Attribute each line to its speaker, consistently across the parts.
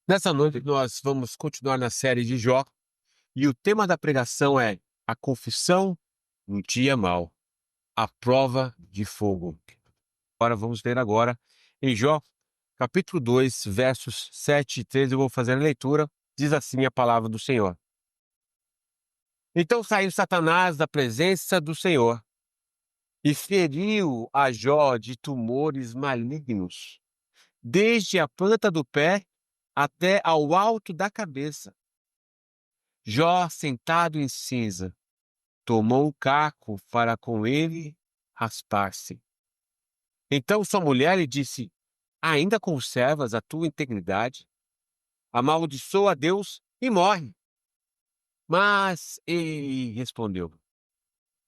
Speaker 1: Nessa noite, nós vamos continuar na série de Jó, e o tema da pregação é a confissão no dia mau, a prova de fogo. Vamos ler agora em Jó, capítulo 2, versos 7 e 13. Eu vou fazer a leitura. Diz assim a palavra do Senhor. Então saiu Satanás da presença do Senhor e feriu a Jó de tumores malignos, desde a planta do pé até ao alto da cabeça. Jó, sentado em cinza, tomou o caco para com ele raspar-se. Então sua mulher lhe disse: Ainda conservas a tua integridade? Amaldiçoa a Deus e morre. Mas ele respondeu: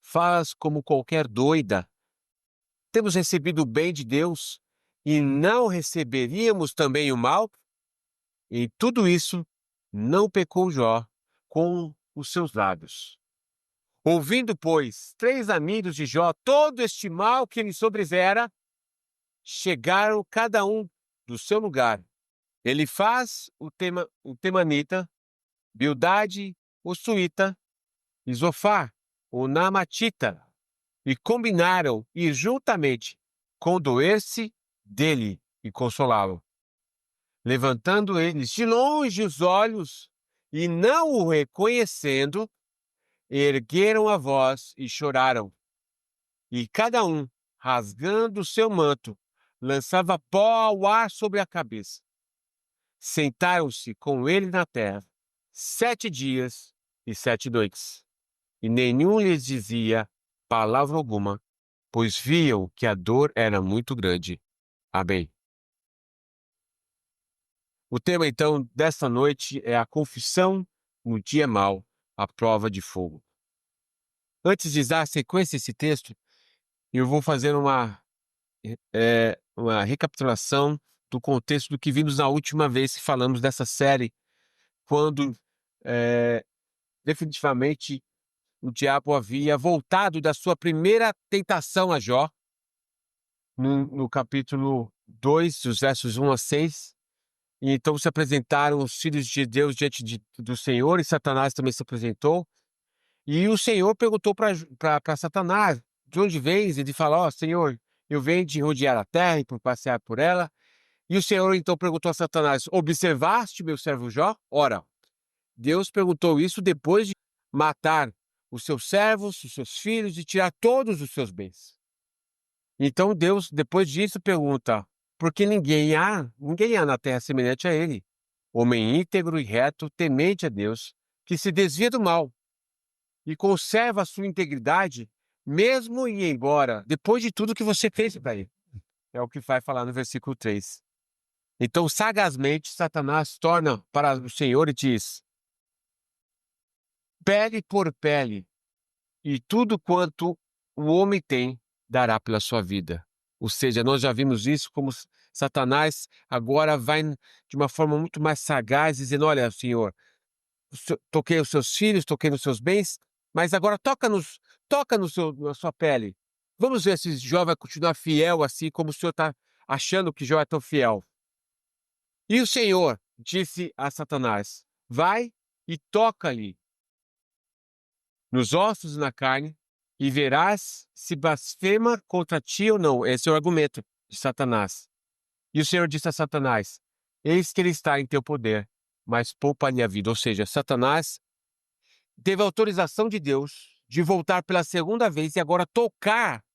Speaker 1: Faz como qualquer doida. Temos recebido o bem de Deus e não receberíamos também o mal? Em tudo isso, não pecou Jó com os seus lábios. Ouvindo, pois, 3 amigos de Jó todo este mal que lhe sobrevera, chegaram cada um do seu lugar. Elifaz, o temanita, Bildade, o suíta, e Zofar, o namatita, e combinaram ir juntamente condoer-se dele e consolá-lo. Levantando eles de longe os olhos e não o reconhecendo, ergueram a voz e choraram. E cada um, rasgando o seu manto, lançava pó ao ar sobre a cabeça. Sentaram-se com ele na terra 7 dias e 7 noites, e nenhum lhes dizia palavra alguma, pois viam que a dor era muito grande. Amém. O tema, então, desta noite é a confissão no dia mau, a prova de fogo. Antes de dar sequência a esse texto, eu vou fazer uma recapitulação do contexto do que vimos na última vez que falamos dessa série, quando definitivamente o diabo havia voltado da sua primeira tentação a Jó, no capítulo 2, dos versos 1 a 6. E então se apresentaram os filhos de Deus diante do Senhor, e Satanás também se apresentou. E o Senhor perguntou para Satanás: de onde vens? Ele fala: ó, Senhor, eu venho de rodear a terra e por passear por ela. E o Senhor então perguntou a Satanás: observaste meu servo Jó? Ora, Deus perguntou isso depois de matar os seus servos, os seus filhos e tirar todos os seus bens. Então Deus, depois disso, pergunta: porque ninguém há na terra semelhante a ele, homem íntegro e reto, temente a Deus, que se desvia do mal e conserva a sua integridade, mesmo e embora, depois de tudo que você fez para ele. É o que vai falar no versículo 3. Então, sagazmente, Satanás torna para o Senhor e diz: pele por pele, e tudo quanto o homem tem dará pela sua vida. Ou seja, nós já vimos isso, como Satanás agora vai de uma forma muito mais sagaz, dizendo: olha, Senhor, toquei os seus filhos, toquei nos seus bens, mas agora toca na sua pele. Vamos ver se Jó vai continuar fiel assim como o Senhor está achando que Jó é tão fiel. E o Senhor disse a Satanás: vai e toca-lhe nos ossos e na carne, e verás se blasfema contra ti ou não. Esse é o argumento de Satanás. E o Senhor disse a Satanás: eis que ele está em teu poder, mas poupa-lhe a vida. Ou seja, Satanás teve autorização de Deus de voltar pela segunda vez e agora tocar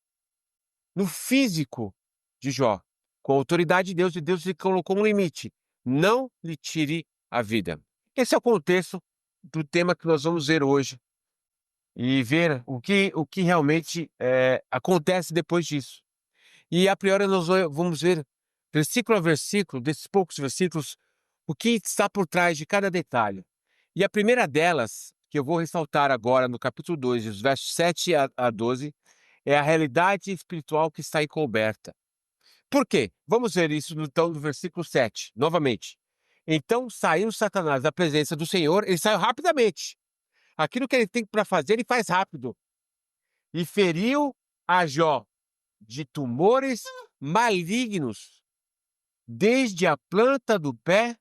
Speaker 1: no físico de Jó. Com a autoridade de Deus, e Deus lhe colocou um limite: não lhe tire a vida. Esse é o contexto do tema que nós vamos ver hoje e ver o que realmente acontece depois disso. E a priori nós vamos ver, versículo a versículo, desses poucos versículos, o que está por trás de cada detalhe. E a primeira delas, que eu vou ressaltar agora no capítulo 2, dos versos 7 a 12, é a realidade espiritual que está encoberta. Por quê? Vamos ver isso então no versículo 7, novamente. Então saiu Satanás da presença do Senhor, ele saiu rapidamente. Aquilo que ele tem para fazer, ele faz rápido. E feriu a Jó de tumores malignos, desde a planta do pé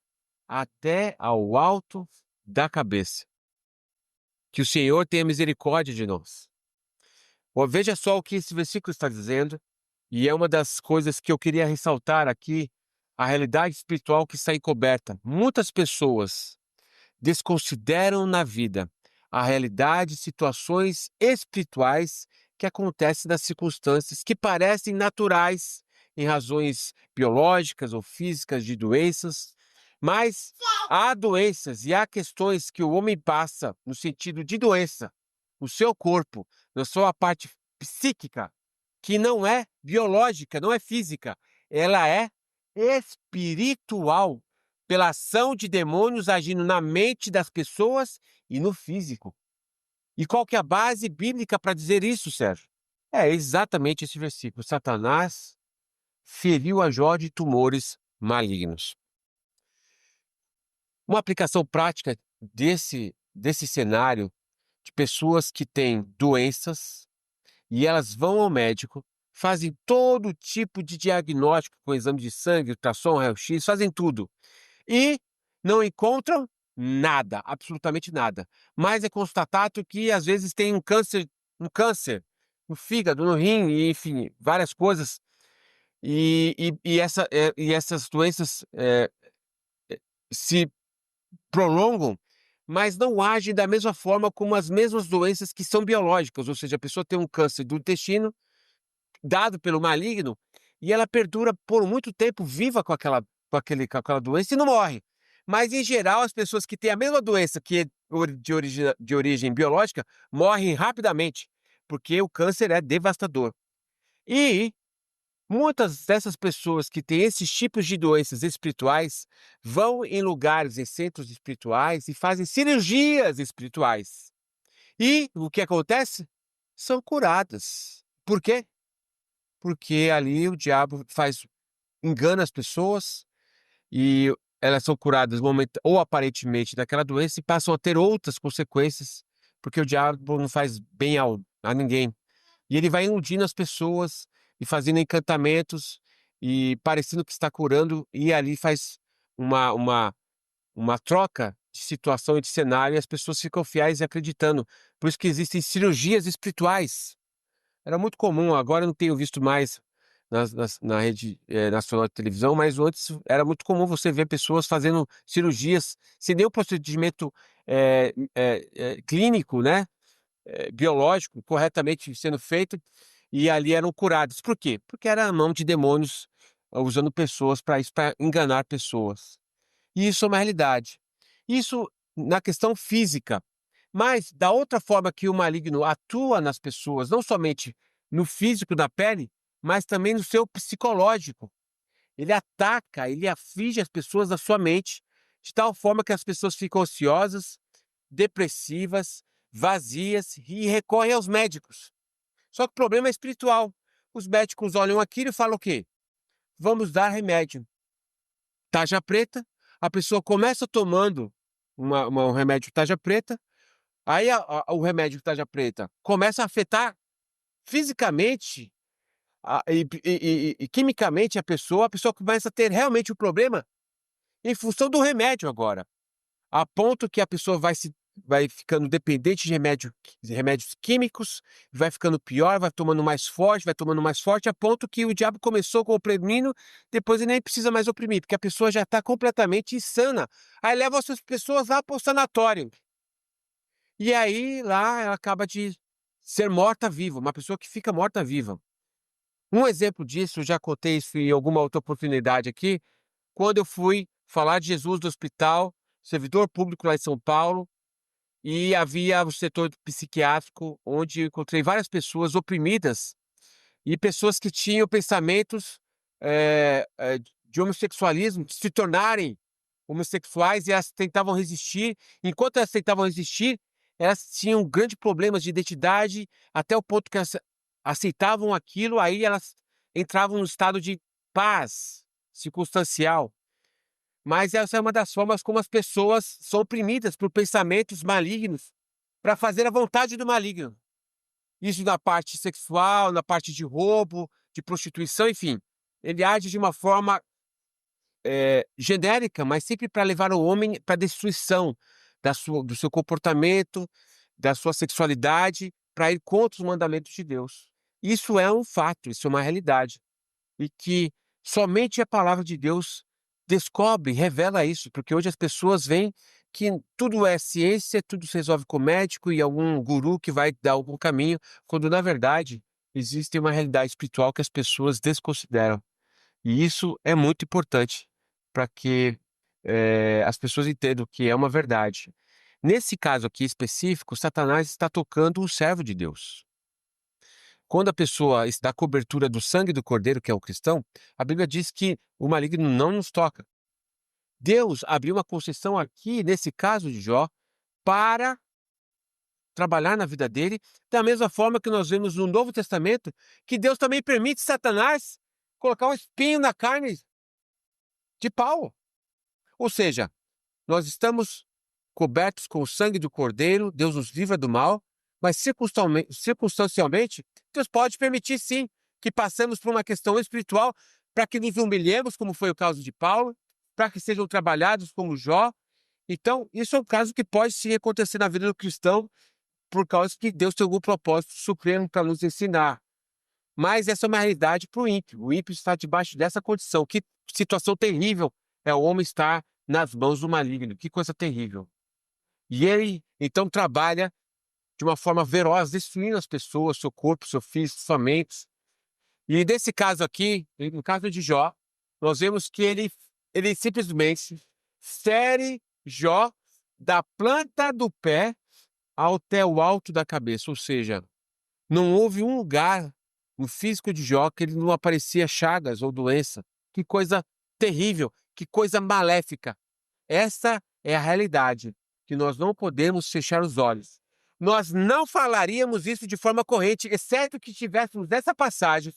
Speaker 1: até ao alto da cabeça. Que o Senhor tenha misericórdia de nós. Ó, veja só o que esse versículo está dizendo, e é uma das coisas que eu queria ressaltar aqui, a realidade espiritual que está encoberta. Muitas pessoas desconsideram na vida a realidade, situações espirituais que acontecem nas circunstâncias que parecem naturais em razões biológicas ou físicas de doenças, mas há doenças e há questões que o homem passa no sentido de doença, no seu corpo, na sua parte psíquica, que não é biológica, não é física, ela é espiritual pela ação de demônios agindo na mente das pessoas e no físico. E qual que é a base bíblica para dizer isso, Sérgio? É exatamente esse versículo. Satanás feriu a Jó de tumores malignos. Uma aplicação prática desse cenário de pessoas que têm doenças e elas vão ao médico, fazem todo tipo de diagnóstico com exame de sangue, ultrassom, raio-x, fazem tudo. E não encontram nada, absolutamente nada. Mas é constatado que às vezes tem um câncer no fígado, no rim, e, enfim, várias coisas. E essas doenças se prolongam, mas não agem da mesma forma como as mesmas doenças que são biológicas, ou seja, a pessoa tem um câncer do intestino dado pelo maligno, e ela perdura por muito tempo viva com aquela doença e não morre. Mas, em geral, as pessoas que têm a mesma doença que é de origem biológica morrem rapidamente, porque o câncer é devastador. E muitas dessas pessoas que têm esses tipos de doenças espirituais vão em lugares, em centros espirituais e fazem cirurgias espirituais. E o que acontece? São curadas. Por quê? Porque ali o diabo engana as pessoas e elas são curadas ou aparentemente daquela doença e passam a ter outras consequências, porque o diabo não faz bem a ninguém. E ele vai iludindo as pessoas e fazendo encantamentos e parecendo que está curando, e ali faz uma, uma, uma troca de situação e de cenário, e as pessoas ficam fiéis e acreditando. Por isso que existem cirurgias espirituais. Era muito comum, agora eu não tenho visto mais na rede nacional de televisão, mas antes era muito comum você ver pessoas fazendo cirurgias sem nenhum procedimento clínico, né, biológico, corretamente sendo feito, e ali eram curados. Por quê? Porque era a mão de demônios usando pessoas para isso, para enganar pessoas. E isso é uma realidade. Isso na questão física. Mas, da outra forma que o maligno atua nas pessoas, não somente no físico, na pele, mas também no seu psicológico. Ele ataca, ele aflige as pessoas da sua mente, de tal forma que as pessoas ficam ansiosas, depressivas, vazias e recorrem aos médicos. Só que o problema é espiritual. Os médicos olham aquilo e falam o quê? Vamos dar remédio. Tarja preta, a pessoa começa tomando um remédio tarja preta, aí o remédio tarja preta começa a afetar fisicamente e quimicamente a pessoa começa a ter realmente o problema em função do remédio agora, a ponto que a pessoa vai ficando dependente de remédios químicos, vai ficando pior, vai tomando mais forte, a ponto que o diabo começou com oprimindo, depois ele nem precisa mais oprimir, porque a pessoa já está completamente insana. Aí leva essas pessoas lá para o sanatório. E aí lá ela acaba de ser morta-viva, uma pessoa que fica morta-viva. Um exemplo disso, eu já contei isso em alguma outra oportunidade aqui, quando eu fui falar de Jesus no hospital, servidor público lá em São Paulo, e havia o setor psiquiátrico, onde eu encontrei várias pessoas oprimidas e pessoas que tinham pensamentos de homossexualismo, de se tornarem homossexuais, e elas tentavam resistir. Enquanto elas tentavam resistir, elas tinham grandes problemas de identidade, até o ponto que elas aceitavam aquilo, aí elas entravam no estado de paz circunstancial. Mas essa é uma das formas como as pessoas são oprimidas por pensamentos malignos para fazer a vontade do maligno. Isso na parte sexual, na parte de roubo, de prostituição, enfim. Ele age de uma forma genérica, mas sempre para levar o homem para a destruição do seu comportamento, da sua sexualidade, para ir contra os mandamentos de Deus. Isso é um fato, isso é uma realidade. E que somente a palavra de Deus descobre, revela isso, porque hoje as pessoas veem que tudo é ciência, tudo se resolve com médico e algum guru que vai dar algum caminho, quando na verdade existe uma realidade espiritual que as pessoas desconsideram. E isso é muito importante para que as pessoas entendam que é uma verdade. Nesse caso aqui específico, Satanás está tocando o servo de Deus. Quando a pessoa está à cobertura do sangue do Cordeiro, que é o cristão, a Bíblia diz que o maligno não nos toca. Deus abriu uma concessão aqui, nesse caso de Jó, para trabalhar na vida dele, da mesma forma que nós vemos no Novo Testamento, que Deus também permite Satanás colocar um espinho na carne de Paulo. Ou seja, nós estamos cobertos com o sangue do Cordeiro, Deus nos livra do mal, mas circunstancialmente, Deus pode permitir sim que passemos por uma questão espiritual para que nos humilhemos, como foi o caso de Paulo, para que sejam trabalhados como Jó. Então, isso é um caso que pode sim acontecer na vida do cristão, por causa que Deus tem algum propósito supremo para nos ensinar. Mas essa é uma realidade para o ímpio. O ímpio está debaixo dessa condição. Que situação terrível é o homem estar nas mãos do maligno. Que coisa terrível. E ele, então, trabalha de uma forma veroz, destruindo as pessoas, seu corpo, seu filho, sua mente. E nesse caso aqui, no caso de Jó, nós vemos que ele simplesmente fere Jó da planta do pé até o alto da cabeça. Ou seja, não houve um lugar no físico de Jó que ele não aparecia chagas ou doença. Que coisa terrível, que coisa maléfica. Essa é a realidade, que nós não podemos fechar os olhos. Nós não falaríamos isso de forma corrente, exceto que tivéssemos essa passagem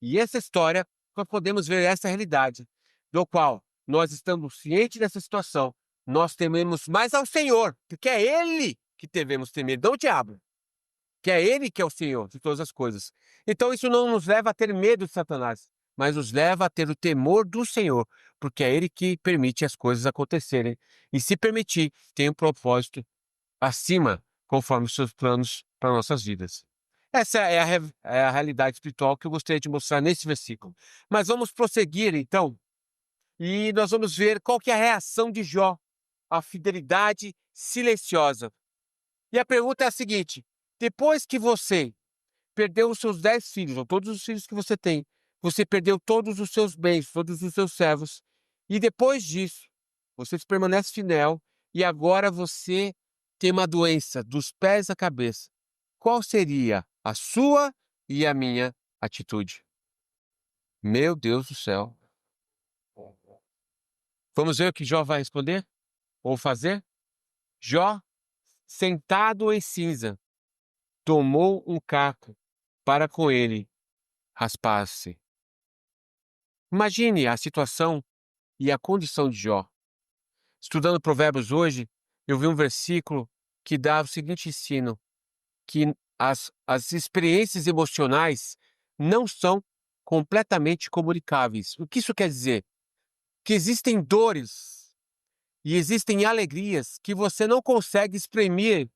Speaker 1: e essa história, nós podemos ver essa realidade, do qual nós estamos cientes dessa situação, nós tememos mais ao Senhor, porque é Ele que devemos temer, não o diabo, que é Ele que é o Senhor de todas as coisas. Então isso não nos leva a ter medo de Satanás, mas nos leva a ter o temor do Senhor, porque é Ele que permite as coisas acontecerem. E se permitir, tem um propósito acima, conforme os seus planos para nossas vidas. Essa é a realidade espiritual que eu gostaria de mostrar nesse versículo. Mas vamos prosseguir, então, e nós vamos ver qual que é a reação de Jó à fidelidade silenciosa. E a pergunta é a seguinte: depois que você perdeu os seus 10 filhos, ou todos os filhos que você perdeu todos os seus bens, todos os seus servos, e depois disso, você permanece fiel, e agora você tem uma doença dos pés à cabeça. Qual seria a sua e a minha atitude? Meu Deus do céu. Vamos ver o que Jó vai responder ou fazer? Jó, sentado em cinza, tomou um caco para com ele raspar-se. Imagine a situação e a condição de Jó. Estudando Provérbios hoje, eu vi um versículo que dá o seguinte ensino, que as experiências emocionais não são completamente comunicáveis. O que isso quer dizer? Que existem dores e existem alegrias que você não consegue exprimir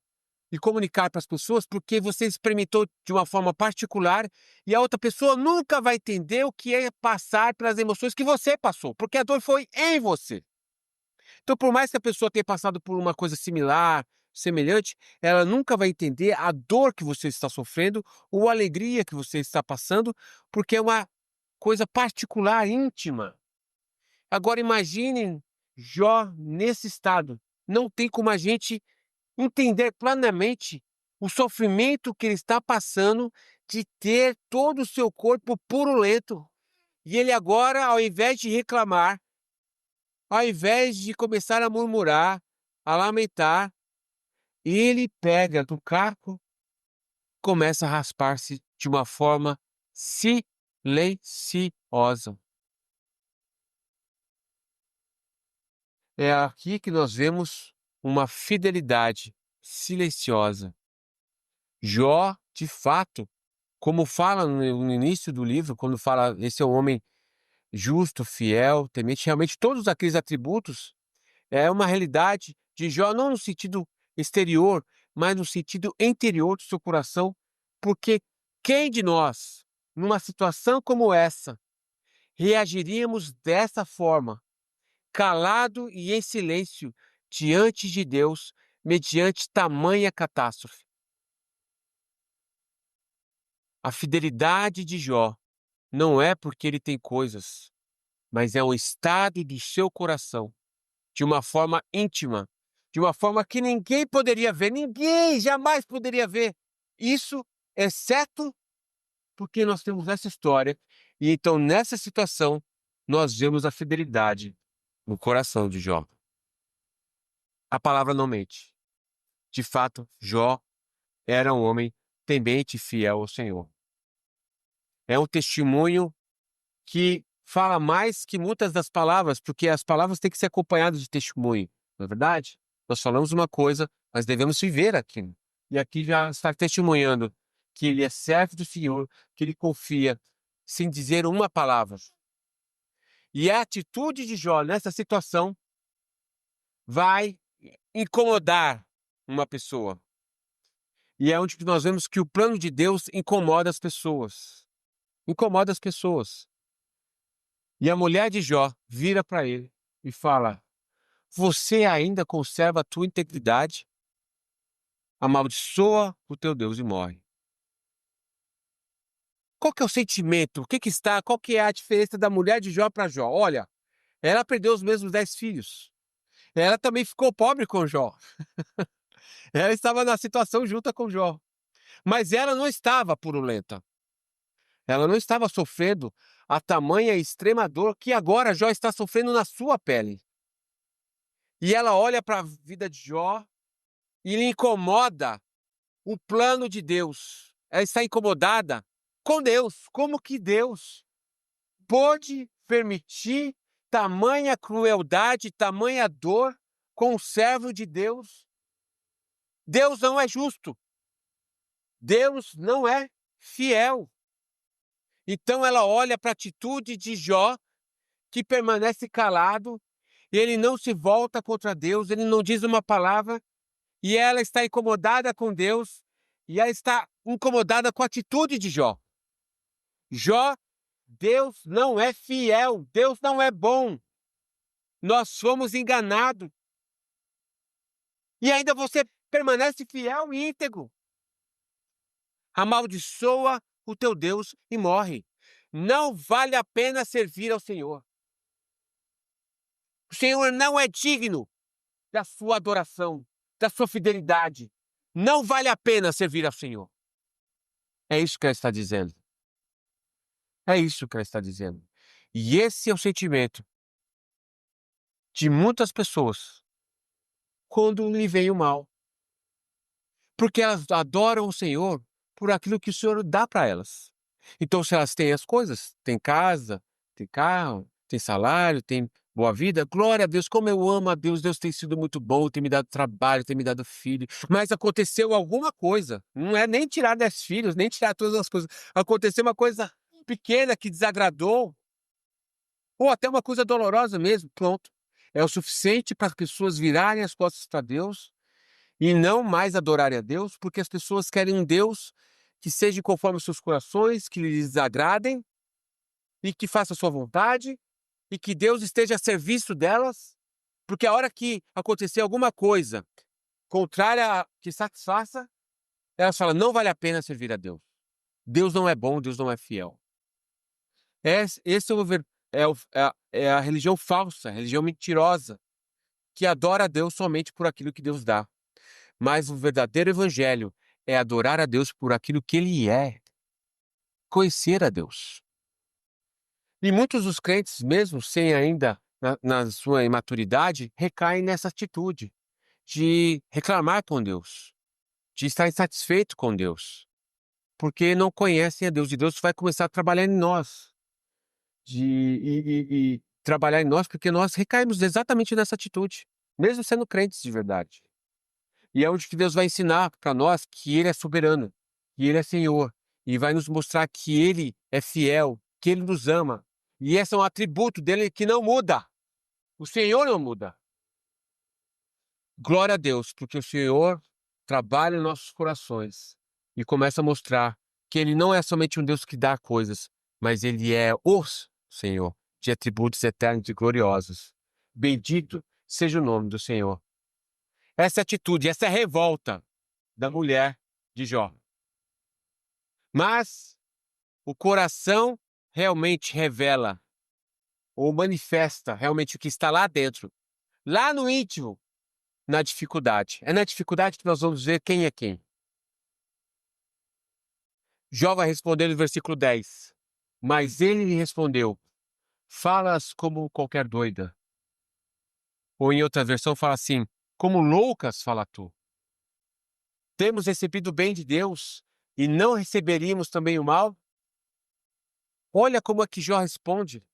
Speaker 1: e comunicar para as pessoas porque você experimentou de uma forma particular e a outra pessoa nunca vai entender o que é passar pelas emoções que você passou, porque a dor foi em você. Então, por mais que a pessoa tenha passado por uma coisa similar, semelhante, ela nunca vai entender a dor que você está sofrendo ou a alegria que você está passando, porque é uma coisa particular, íntima. Agora imaginem Jó nesse estado. Não tem como a gente entender plenamente o sofrimento que ele está passando de ter todo o seu corpo purulento. E ele agora, ao invés de reclamar, ao invés de começar a murmurar, a lamentar, ele pega do caco, começa a raspar-se de uma forma silenciosa. É aqui que nós vemos uma fidelidade silenciosa. Jó, de fato, como fala no início do livro, quando fala esse é o homem justo, fiel, temente, realmente todos aqueles atributos é uma realidade de Jó, não no sentido exterior, mas no sentido interior do seu coração, porque quem de nós, numa situação como essa, reagiríamos dessa forma, calado e em silêncio diante de Deus, mediante tamanha catástrofe? A fidelidade de Jó não é porque ele tem coisas, mas é um estado do seu coração, de uma forma íntima, de uma forma que ninguém poderia ver, ninguém jamais poderia ver. Isso, exceto porque nós temos essa história, e então nessa situação nós vemos a fidelidade no coração de Jó. A palavra não mente. De fato, Jó era um homem temente e fiel ao Senhor. É um testemunho que fala mais que muitas das palavras, porque as palavras têm que ser acompanhadas de testemunho, não é verdade? Nós falamos uma coisa, mas devemos viver aquilo. E aqui já está testemunhando que ele é servo do Senhor, que ele confia, sem dizer uma palavra. E a atitude de Jó nessa situação vai incomodar uma pessoa. E é onde nós vemos que o plano de Deus incomoda as pessoas. Incomoda as pessoas. E a mulher de Jó vira para ele e fala: Você ainda conserva a tua integridade? Amaldiçoa o teu Deus e morre. Qual que é o sentimento? O que que está? Qual que é a diferença da mulher de Jó para Jó? Olha, ela perdeu os mesmos 10 filhos. Ela também ficou pobre com Jó. Ela estava na situação junta com Jó. Mas ela não estava purulenta. Ela não estava sofrendo a tamanha e extrema dor que agora Jó está sofrendo na sua pele. E ela olha para a vida de Jó e lhe incomoda o plano de Deus. Ela está incomodada com Deus. Como que Deus pôde permitir tamanha crueldade, tamanha dor com o servo de Deus? Deus não é justo. Deus não é fiel. Então ela olha para a atitude de Jó, que permanece calado, e ele não se volta contra Deus, ele não diz uma palavra, e ela está incomodada com Deus, e ela está incomodada com a atitude de Jó. Jó, Deus não é fiel, Deus não é bom. Nós fomos enganados. E ainda você permanece fiel e íntegro. Amaldiçoa o teu Deus e morre. Não vale a pena servir ao Senhor. O Senhor não é digno da sua adoração, da sua fidelidade. Não vale a pena servir ao Senhor. É isso que ela está dizendo. É isso que ela está dizendo. E esse é o sentimento de muitas pessoas quando lhe vem o mal. Porque elas adoram o Senhor por aquilo que o Senhor dá para elas. Então, se elas têm as coisas, têm casa, têm carro, têm salário, têm boa vida, glória a Deus, como eu amo a Deus, Deus tem sido muito bom, tem me dado trabalho, tem me dado filho, mas aconteceu alguma coisa, não é nem tirar 10 filhos, nem tirar todas as coisas, aconteceu uma coisa pequena que desagradou, ou até uma coisa dolorosa mesmo, pronto. É o suficiente para as pessoas virarem as costas para Deus e não mais adorarem a Deus, porque as pessoas querem um Deus que seja conforme os seus corações, que lhes agradem e que faça a sua vontade e que Deus esteja a serviço delas, porque a hora que acontecer alguma coisa contrária a que satisfaça, elas falam, não vale a pena servir a Deus. Deus não é bom, Deus não é fiel. Esse é, é a religião falsa, a religião mentirosa, que adora a Deus somente por aquilo que Deus dá. Mas o verdadeiro evangelho é adorar a Deus por aquilo que Ele é, conhecer a Deus. E muitos dos crentes, mesmo sem ainda, na sua imaturidade, recaem nessa atitude de reclamar com Deus, de estar insatisfeito com Deus, porque não conhecem a Deus, e Deus vai começar a trabalhar em nós, e trabalhar em nós, porque nós recaímos exatamente nessa atitude, mesmo sendo crentes de verdade. E é onde que Deus vai ensinar para nós que Ele é soberano, que Ele é Senhor, e vai nos mostrar que Ele é fiel, que Ele nos ama, E esse é um atributo dele que não muda. O Senhor não muda. Glória a Deus, porque o Senhor trabalha em nossos corações e começa a mostrar que Ele não é somente um Deus que dá coisas, mas Ele é o Senhor, de atributos eternos e gloriosos. Bendito seja o nome do Senhor. Essa atitude, essa revolta da mulher de Jó. Mas o coração realmente revela ou manifesta realmente o que está lá dentro, lá no íntimo, na dificuldade. É na dificuldade que nós vamos ver quem é quem. Jó vai responder no versículo 10. Mas ele lhe respondeu: falas como qualquer doida. Ou em outra versão fala assim: como loucas fala tu. Temos recebido o bem de Deus e não receberíamos também o mal? Olha como é que Jó responde.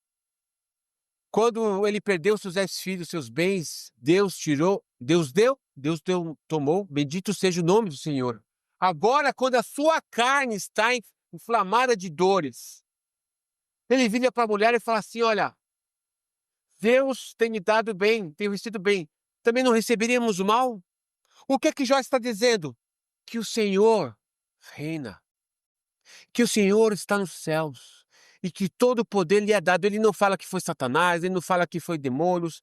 Speaker 1: Quando ele perdeu seus 10 filhos, seus bens, Deus tirou, Deus deu, tomou, bendito seja o nome do Senhor. Agora, quando a sua carne está inflamada de dores, ele vira para a mulher e fala assim: olha, Deus tem me dado bem, tem vestido bem. Também não receberíamos o mal? O que é que Jó está dizendo? Que o Senhor reina, que o Senhor está nos céus e que todo o poder lhe é dado. Ele não fala que foi Satanás, ele não fala que foi demônios,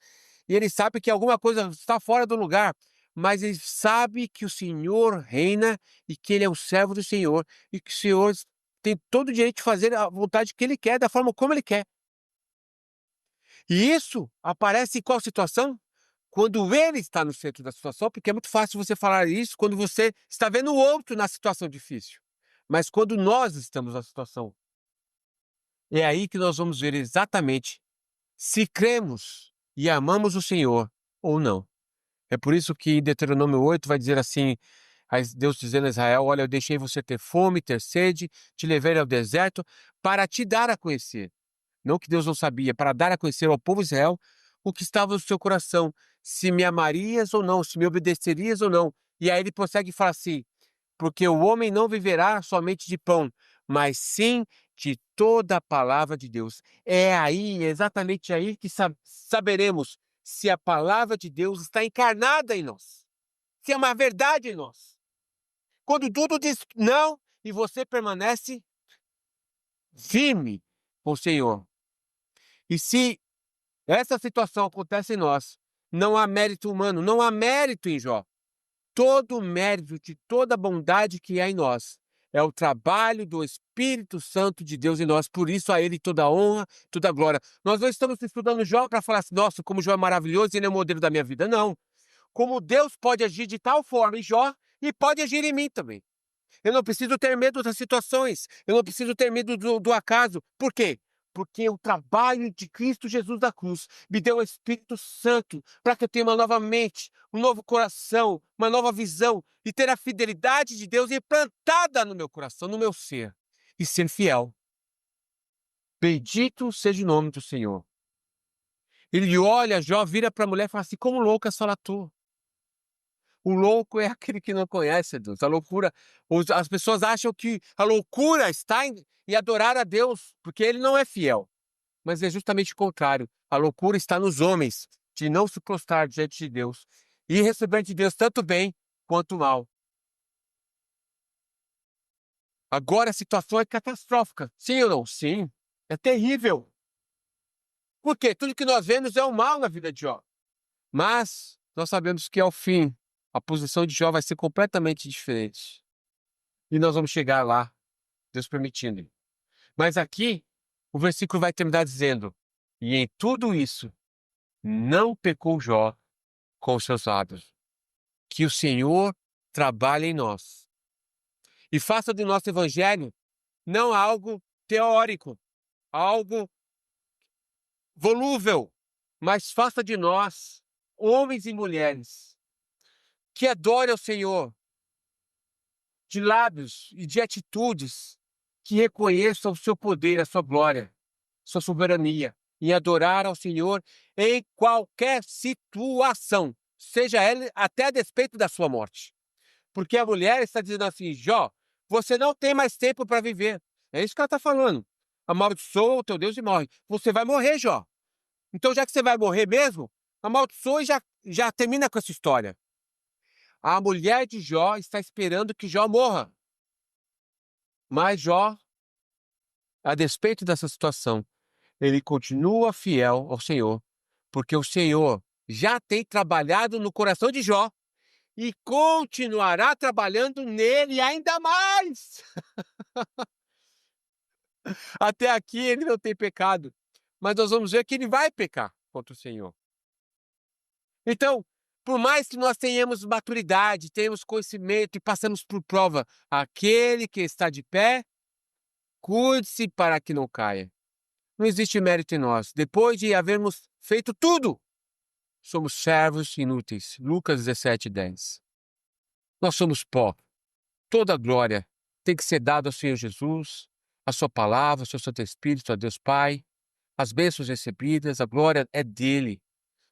Speaker 1: e ele sabe que alguma coisa está fora do lugar, mas ele sabe que o Senhor reina e que ele é o servo do Senhor e que o Senhor tem todo o direito de fazer a vontade que ele quer, da forma como ele quer. E isso aparece em qual situação? Quando ele está no centro da situação, porque é muito fácil você falar isso quando você está vendo o outro na situação difícil. Mas quando nós estamos na situação, é aí que nós vamos ver exatamente se cremos e amamos o Senhor ou não. É por isso que em Deuteronômio 8 vai dizer assim, Deus dizendo a Israel: olha, eu deixei você ter fome, ter sede, te levei ao deserto para te dar a conhecer. Não que Deus não sabia, para dar a conhecer ao povo de Israel o que estava no seu coração, se me amarias ou não, se me obedecerias ou não. E aí ele prossegue e fala assim: porque o homem não viverá somente de pão, mas sim de toda a palavra de Deus. É aí, exatamente aí, que saberemos se a palavra de Deus está encarnada em nós, se é uma verdade em nós. Quando tudo diz não e você permanece firme com o Senhor. E se essa situação acontece em nós, não há mérito humano, não há mérito em Jó. Todo o mérito de toda a bondade que há em nós é o trabalho do Espírito Santo de Deus em nós. Por isso a Ele toda a honra, toda a glória. Nós não estamos estudando Jó para falar assim: nossa, como Jó é maravilhoso e ele é o modelo da minha vida. Não. Como Deus pode agir de tal forma em Jó e pode agir em mim também. Eu não preciso ter medo das situações. Eu não preciso ter medo do acaso. Por quê? Porque o trabalho de Cristo Jesus da cruz me deu o Espírito Santo para que eu tenha uma nova mente, um novo coração, uma nova visão e ter a fidelidade de Deus implantada no meu coração, no meu ser e ser fiel. Bendito seja o nome do Senhor. Ele olha, Jó vira para a mulher e fala assim: como louca fala tu. O louco é aquele que não conhece a Deus. A loucura, as pessoas acham que a loucura está em adorar a Deus, porque ele não é fiel. Mas é justamente o contrário. A loucura está nos homens, de não se prostrar diante de Deus e receber de Deus tanto bem quanto mal. Agora a situação é catastrófica. Sim ou não? Sim. É terrível. Por quê? Tudo que nós vemos é o mal na vida de Jó. Mas nós sabemos que ao fim, a posição de Jó vai ser completamente diferente. E nós vamos chegar lá, Deus permitindo. Mas aqui, o versículo vai terminar dizendo: e em tudo isso, não pecou Jó com os seus lábios. Que o Senhor trabalhe em nós e faça do nosso evangelho não algo teórico, algo volúvel, mas faça de nós homens e mulheres que adorem ao Senhor de lábios e de atitudes, que reconheçam o seu poder, a sua glória, sua soberania, e adorar ao Senhor em qualquer situação, seja ela até a despeito da sua morte. Porque a mulher está dizendo assim: Jó, você não tem mais tempo para viver. É isso que ela está falando. amaldiçoa o teu Deus e morre. Você vai morrer, Jó. Então, já que você vai morrer mesmo, amaldiçoa e já termina com essa história. A mulher de Jó está esperando que Jó morra. Mas Jó, a despeito dessa situação, ele continua fiel ao Senhor, porque o Senhor já tem trabalhado no coração de Jó e continuará trabalhando nele ainda mais. Até aqui ele não tem pecado, mas nós vamos ver que ele vai pecar contra o Senhor. Então, por mais que nós tenhamos maturidade, tenhamos conhecimento e passamos por prova, aquele que está de pé, cuide-se para que não caia. Não existe mérito em nós. Depois de havermos feito tudo, somos servos inúteis. Lucas 17:10. Nós somos pó. Toda a glória tem que ser dada ao Senhor Jesus, a sua palavra, ao seu Santo Espírito, a Deus Pai. As bênçãos recebidas, a glória é dele.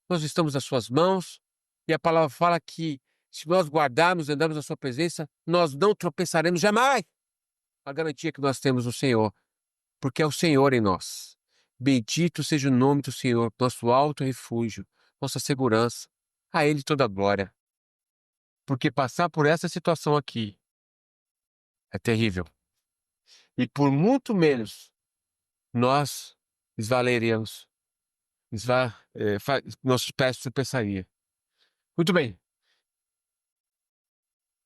Speaker 1: Nós estamos nas suas mãos e a palavra fala que se nós guardarmos e andarmos na sua presença, nós não tropeçaremos jamais. A garantia que nós temos no Senhor, porque é o Senhor em nós. Bendito seja o nome do Senhor, nosso alto refúgio, nossa segurança. A Ele toda a glória. Porque passar por essa situação aqui é terrível. E por muito menos nós esvaleremos, nossos pés tropeçariam. Muito bem.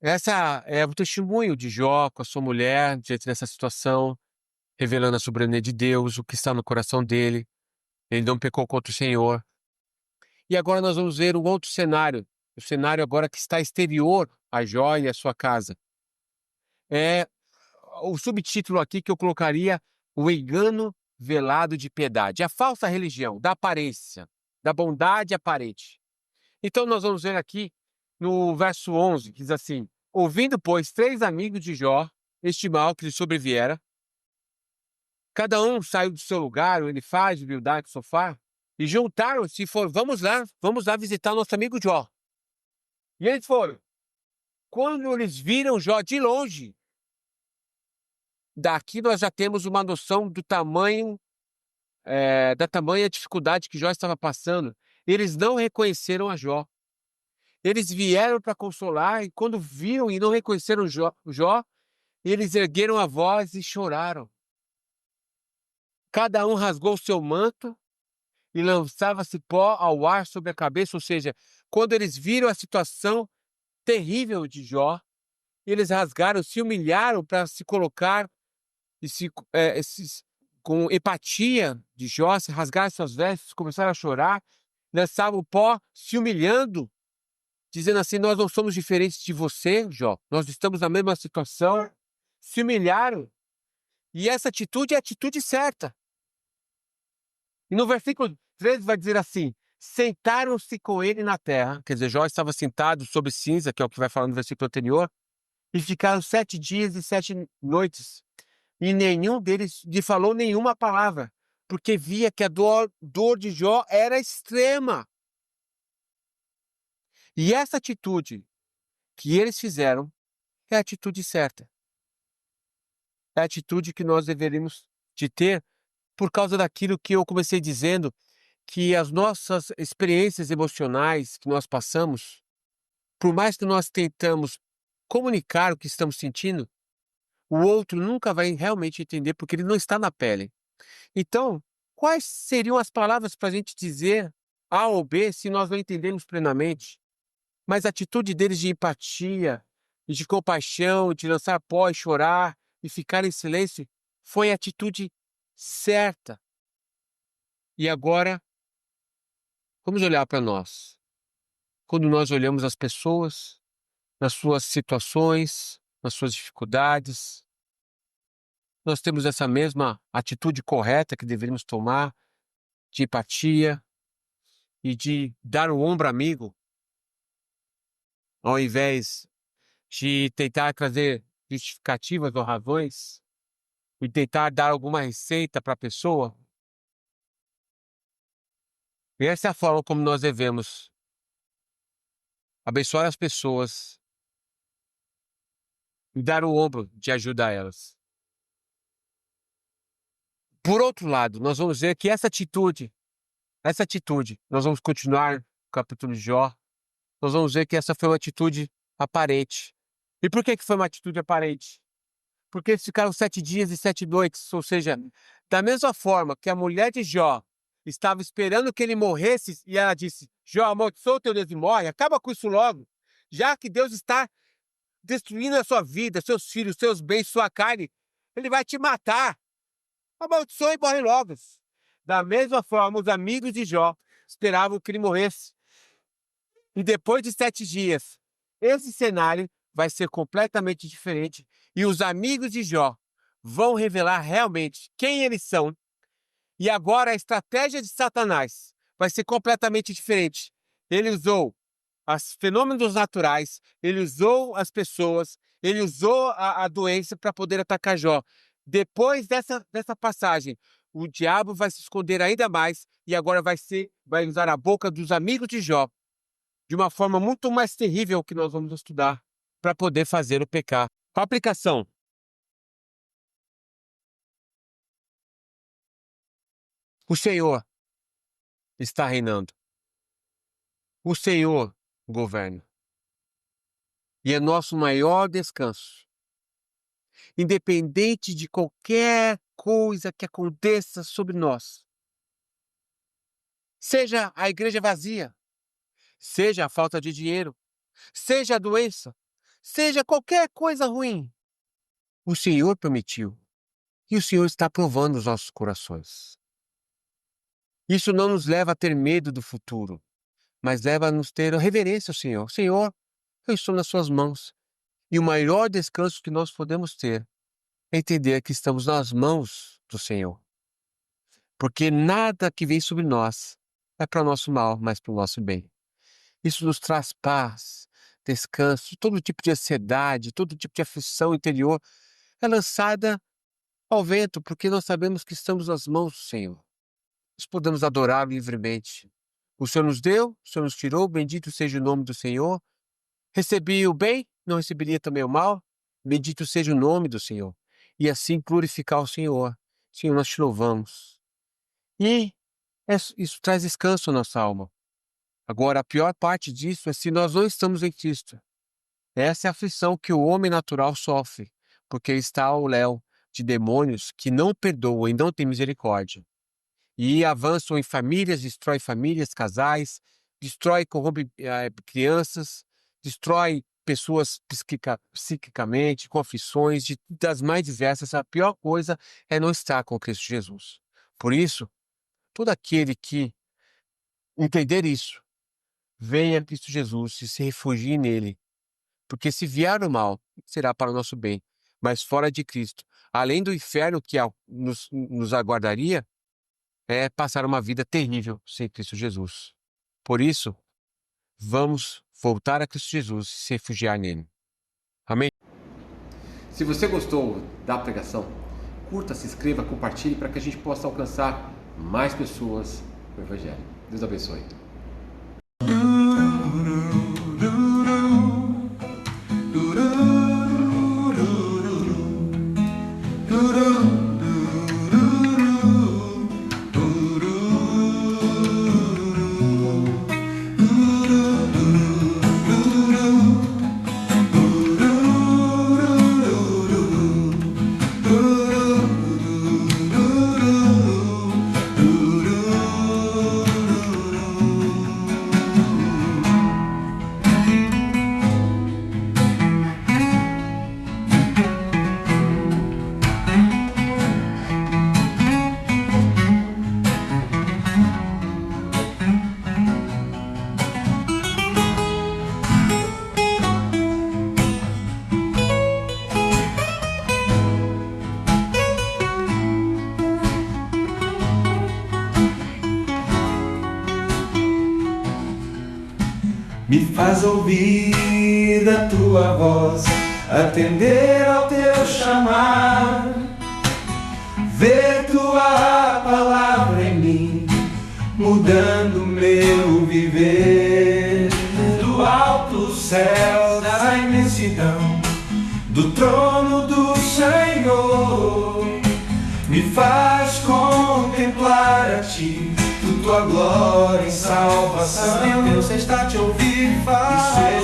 Speaker 1: Essa é o testemunho de Jó com a sua mulher diante dessa situação, revelando a soberania de Deus, o que está no coração dele. Ele não pecou contra o Senhor. E agora nós vamos ver um outro cenário, o cenário agora que está exterior a Jó e a sua casa. É o subtítulo aqui que eu colocaria: o engano velado de piedade, a falsa religião da aparência, da bondade aparente. Então nós vamos ver aqui no verso 11, que diz assim: ouvindo, pois, 3 amigos de Jó este mal que lhe sobreviera, cada um saiu do seu lugar, ele faz humildade do sofá, e juntaram-se e foram: vamos lá visitar nosso amigo Jó. E eles foram. Quando eles viram Jó de longe, daqui nós já temos uma noção do tamanho, da tamanha dificuldade que Jó estava passando. Eles não reconheceram a Jó. Eles vieram para consolar, e quando viram e não reconheceram Jó, eles ergueram a voz e choraram. Cada um rasgou o seu manto e lançava-se pó ao ar sobre a cabeça, ou seja, quando eles viram a situação terrível de Jó, eles rasgaram, se humilharam para se colocar e com empatia de Jó, se rasgaram suas vestes, começaram a chorar, lançavam pó, se humilhando, dizendo assim: nós não somos diferentes de você, Jó, nós estamos na mesma situação. Se humilharam. E essa atitude é a atitude certa. E no versículo 13 vai dizer assim: sentaram-se com ele na terra. Quer dizer, Jó estava sentado sobre cinza, que é o que vai falar no versículo anterior, e ficaram 7 dias e 7 noites. E nenhum deles lhe falou nenhuma palavra, porque via que a dor de Jó era extrema. E essa atitude que eles fizeram é a atitude certa. É a atitude que nós deveríamos de ter por causa daquilo que eu comecei dizendo, que as nossas experiências emocionais que nós passamos, por mais que nós tentamos comunicar o que estamos sentindo, o outro nunca vai realmente entender porque ele não está na pele. Então, quais seriam as palavras para a gente dizer A ou B se nós não entendemos plenamente? Mas a atitude deles de empatia, e de compaixão, de lançar pó e chorar e ficar em silêncio, foi a atitude certa. E agora, vamos olhar para nós. Quando nós olhamos as pessoas, nas suas situações, nas suas dificuldades, nós temos essa mesma atitude correta que deveríamos tomar, de empatia e de dar o ombro amigo, ao invés de tentar trazer justificativas ou razões e tentar dar alguma receita para a pessoa. E essa é a forma como nós devemos abençoar as pessoas e dar o ombro de ajuda a elas. Por outro lado, nós vamos ver que essa atitude, nós vamos continuar no capítulo de Jó, nós vamos ver que essa foi uma atitude aparente. E por que foi uma atitude aparente? Porque eles ficaram 7 dias e 7 noites, ou seja, da mesma forma que a mulher de Jó estava esperando que ele morresse, e ela disse: Jó, amaldiçoa o teu Deus e morre, acaba com isso logo, já que Deus está destruindo a sua vida, seus filhos, seus bens, sua carne, ele vai te matar. Amaldiçoa e morre logo. Da mesma forma, os amigos de Jó esperavam que ele morresse. E depois de 7 dias, esse cenário vai ser completamente diferente. E os amigos de Jó vão revelar realmente quem eles são. E agora a estratégia de Satanás vai ser completamente diferente. Ele usou os fenômenos naturais, ele usou as pessoas, ele usou a doença para poder atacar Jó. Depois dessa passagem, o diabo vai se esconder ainda mais e agora vai usar a boca dos amigos de Jó de uma forma muito mais terrível que nós vamos estudar para poder fazer o pecar. A aplicação. O Senhor está reinando. O Senhor governa. E é nosso maior descanso. Independente de qualquer coisa que aconteça sobre nós. Seja a igreja vazia, seja a falta de dinheiro, seja a doença, seja qualquer coisa ruim. O Senhor permitiu. E o Senhor está provando os nossos corações. Isso não nos leva a ter medo do futuro, mas leva a nos ter reverência ao Senhor. Senhor, eu estou nas suas mãos. E o maior descanso que nós podemos ter é entender que estamos nas mãos do Senhor. Porque nada que vem sobre nós é para o nosso mal, mas para o nosso bem. Isso nos traz paz, descanso, todo tipo de ansiedade, todo tipo de aflição interior é lançada ao vento, porque nós sabemos que estamos nas mãos do Senhor. Nós podemos adorar livremente. O Senhor nos deu, o Senhor nos tirou, bendito seja o nome do Senhor. Recebi o bem, não receberia também o mal. Bendito seja o nome do Senhor. E assim glorificar o Senhor. Senhor, nós te louvamos. E isso traz descanso à nossa alma. Agora, a pior parte disso é se nós não estamos em Cristo. Essa é a aflição que o homem natural sofre, porque está ao léu de demônios que não perdoam e não têm misericórdia. E avançam em famílias, destrói famílias, casais, destrói, corrompe crianças, destrói pessoas psiquicamente, com aflições das mais diversas. A pior coisa é não estar com Cristo Jesus. Por isso, todo aquele que entender isso, venha a Cristo Jesus e se refugie nele. Porque se vier o mal, será para o nosso bem. Mas fora de Cristo, além do inferno que nos aguardaria, é passar uma vida terrível sem Cristo Jesus. Por isso, vamos voltar a Cristo Jesus e se refugiar nele. Amém? Se você gostou da pregação, curta, se inscreva, compartilhe para que a gente possa alcançar mais pessoas com o Evangelho. Deus abençoe.
Speaker 2: Me faz ouvir a tua voz, atender ao teu chamar, ver tua palavra em mim, mudando meu viver. Do alto céu, da imensidão, do trono do Senhor, me faz contemplar a ti, tua glória em salvação. Deus está a te ouvir falar.